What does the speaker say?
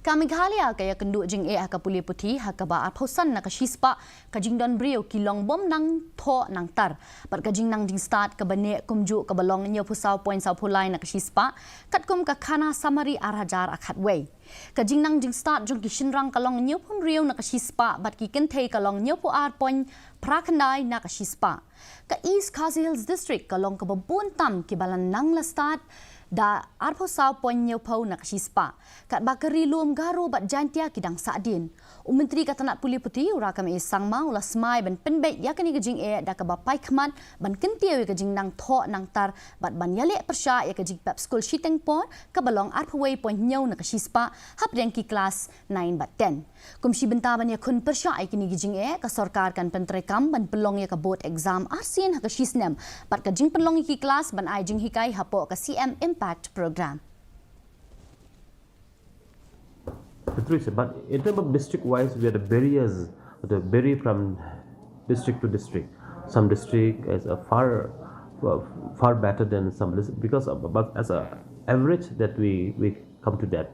Ka Meghalaya kaya kenduk Jingeh ka Pule Puthi ka ba arpausan na ka shispa ka jingdon brio kilong bom nang tho nang tar pat ka jing nang jing start ka bane kumju ka balong nyo pusau point sau pulai na ka shispa kat kum ka khana samari arhajar akhat way ka jing nang jing start jong ki shinrang kalong nyo pun rio na ka shispa bat ki ken thei kalong nyo pu art point prakandai na ka shispa ka East KHASI Hills District kalong ka babun tam ki balan nang la start da arpo saw ponyo pau na kasispa kat bakari luom garu bat jantia kidang sadin Menteri Katanat Pule Puthi ura kami sangma ula smai ban Pynbeit yakani gajing da ka bapai khman ban kentiu gajing nang tho nang tar bat ban yale persya ya gajing pep school shiteng pon ka balong arpo way ponyo na kasispa hap ki kelas 9 bat 10 kumsi bentaban ya kun persya ikini gajing ka Sorkar kan pentrekam ban pelong ya ka board exam arsin ha ka shisnem bat gajing pelong ki kelas ban ai jing hikai hapo ka CM Impact program. But in terms of district-wise, we are the barriers, the vary from district to district. Some district is far better than some, because as a average that we come to that.